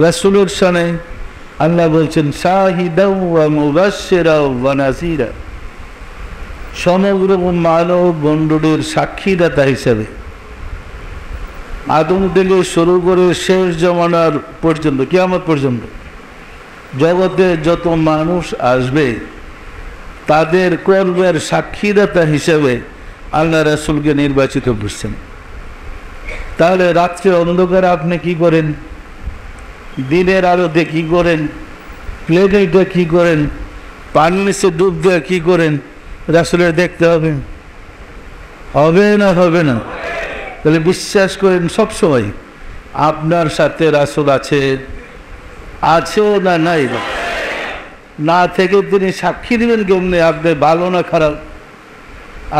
রাসূলের শানে আল্লাহ বলছেন শাহিদাও ওয়া মুবাশশিরাও ওয়া নাযীরা, সমগ্র মানব মণ্ডলীর সাক্ষীদাতা হিসেবে আদম থেকে শুরু করে শেষ জমানার পর্যন্ত, কিয়ামত পর্যন্ত জগতে যত মানুষ আসবে তাদের কর্মের সাক্ষীদাতা হিসেবে আল্লাহ রাসূলকে নির্বাচিত করছেন। তাহলে রাত্রে অন্ধকারে আপনি কি করেন, দিনের আলোতে কি করেন, প্লেটে কি করেন, পানির নিচে ডুব দিয়ে কি করেন, রাসূলের দেখতে হবে, হবে না হবে না? তাহলে বিশ্বাস করেন সবসময় আপনার সাথে রাসূল আছে, আছেও না নাই না থেকে তিনি সাক্ষী দিবেন কেমনে আপনি ভালো না খারাপ,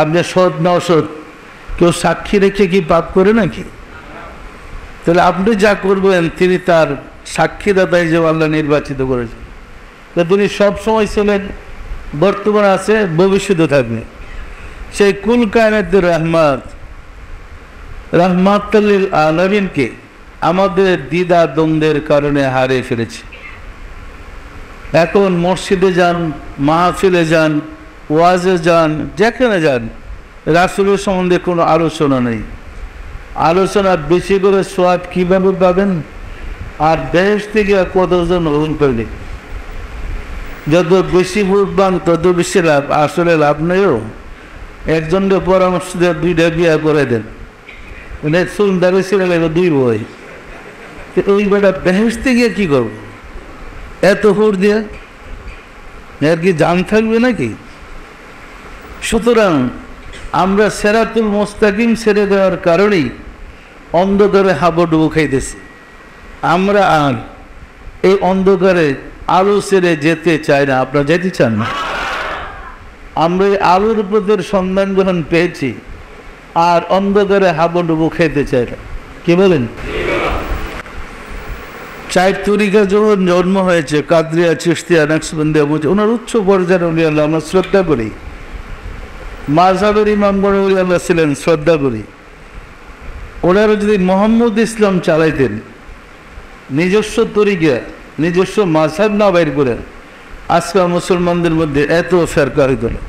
আপনি সৎ না অসৎ? কেউ সাক্ষী রেখে কি পাপ করে নাকি? তাহলে আপনি যা করবেন তিনি তার সাক্ষীদাতা হিসেবে আল্লাহ নির্বাচিত করেছেন। তো তিনি সবসময় ছিলেন, বর্তমান আছে, ভবিষ্যতে থাকবে। সেই কুল কায়নাতের রাহমাতুল লিল আলামিনকে আমাদের দ্বিধা দ্বন্দ্বের কারণে হারিয়ে ফেলেছি। এখন মসজিদে যান, মাহফিলে যান, ওয়াজে যান, যেখানে যান, রাসূলের সম্বন্ধে কোনো আলোচনা নেই। আলোচনা বেশি করে সওয়াব কীভাবে পাবেন, আর বেহেশত থেকে কতজন গ্রহণ করলে, যত বেশি বুঝবান তত বেশি লাভ। আসলে লাভ নেইও, একজনকে পরামর্শ দিয়ে 2টা বিয়ে করে দেন, সুন্দর ছেলে লাগবে 2 বই, ওই বেটা বেহেশতে গিয়ে কী করবো এত হুর দিয়ে, এর কি জান থাকবে নাকি? সুতরাং আমরা সিরাতুল মুস্তাকিম ছেড়ে দেওয়ার কারণেই অন্ধকারে হাবুডুবু খাইতেছি। আমরা আর এই অন্ধকারে আলো ছেড়ে যেতে চাই না। আপনারা যেতে চান না? আমরা এই আলোর পথের সন্ধান গ্রহণ পেয়েছি, আর অন্ধকারে হাবুডুবু খেতে চাই না। কি বলেন? 4 তরিকা যখন জন্ম হয়েছে, কাদরিয়া, চিশতিয়া, নকশবন্দিয়া, ওনার উচ্চ পর্যায়ের ওলি আল্লাহ আমরা শ্রদ্ধা করি। মাযহাবের ইমামগণ ওলি আল্লাহ ছিলেন, শ্রদ্ধা করি। ওনারা যদি মোহাম্মদ ইসলাম চালাইতেন, নিজস্ব তরিকা, নিজস্ব মাযহাব না বাইর করে, আজকে মুসলমানদের মধ্যে এত ফেরকা হইত না।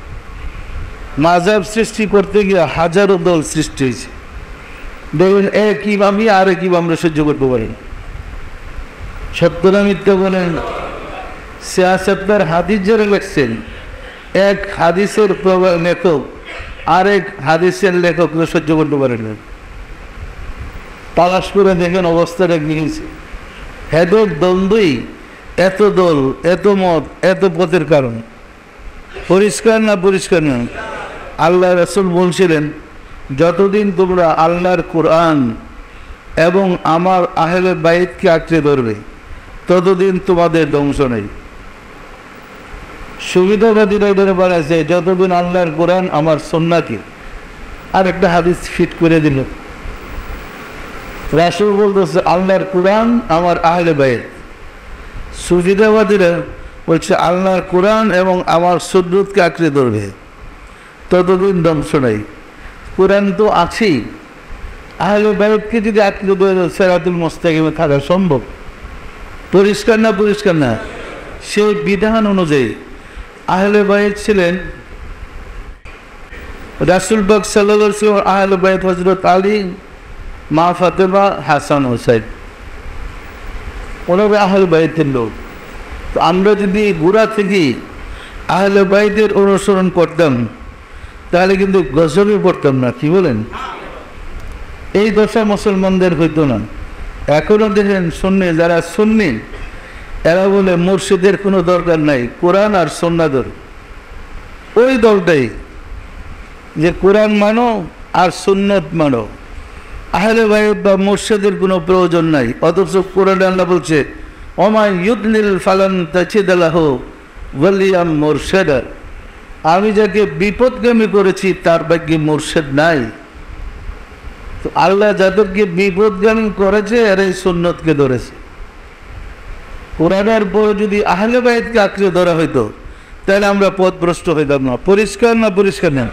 মাযহাব সৃষ্টি করতে গিয়ে হাজারো দল সৃষ্টি হয়েছে। দেখবেন এক ইমামই আরেক ইমাম আমরা সহ্য করতে পারি না। সত্য না মিথ্যা বলেন? সিয়াসতদার হাদিস যারা লেখছেন, এক হাদিসের লেখক আরেক হাদিসের লেখককে সহ্য করতে পারেন না। তালাশ করে দেখেন অবস্থাটা কি হয়েছে। হেদক দ্বন্দ্বই এত দল, এত মত, এত পথের কারণ। পরিষ্কার না পরিষ্কার না? আল্লাহ রাসূল বলছিলেন, যতদিন তোমরা আল্লাহর কোরআন এবং আমার আহলে বাইতকে আঁকড়ে ধরবে ততদিন তোমাদের ধ্বংস নেই। সুবিধাবাদীরা ধরে বাড়াচ্ছে যতদিন আল্লাহর কোরআন আমার সুন্নাহকে, আর একটা হাদিস ফিট করে দিল। রাসূল বলতেছে আল্লাহর কোরআন আমার আহলে বাইত। সুবিধাবাদীরা বলছে আল্লাহর কোরআন এবং আমার সুন্নতকে আঁকড়ে ধরবে ততদিন ধ্বংস নেই। কোরআন তো আছেই, আহলে বাইতকে যদি আঁকড়ে ধরে সিরাতুল মুস্তাকিমে থাকা সম্ভব? পরিষ্কার না পরিষ্কার না? সেই বিধান অনুযায়ী আহলে বাইত ছিলেন রাসূল পাক সাল্লাল্লাহু আলাইহি ওয়াসাল্লাম, আহলে বাইত হযরত আলী, মা ফাতেমা, হাসান, হুসাইন, ওনারা আহলে বাইতের লোক। তো আমরা যদি গোড়া থেকে আহলে বাইতের অনুসরণ করতাম তাহলে কিন্তু গজবে পড়তাম না। কি বলেন? এই দশা মুসলমানদের হইতো না। এখনও দেখেন সুন্নি, যারা সুন্নি এরা বলে মুর্শিদের কোনো দরকার নাই, কোরআন আর সুন্নাহ ধরো। ওই দলটাই যে কোরআন মানো আর সুন্নত মানো, আহলে বাইত বা মুর্শিদের কোনো প্রয়োজন নাই। অথচ কোরআন আল্লাহ বলছে ওমা ইউদলিল ফালান তাজিদ লাহু ওয়ালিয়াম মুরশিদা, আমি যাকে বিপদগামী করেছি তার ভাগ্যে মুর্শিদ নাই। তো আল্লাহ যাদেরকে বিপদগামী করেছে এরা এই সুন্নতকে ধরেছে। কোরআনের পরে যদি আহলে বাইতকে আঁকড়ে ধরা হইতো তাহলে আমরা পথভ্রষ্ট হইতাম না। পরিষ্কার না পরিষ্কার না?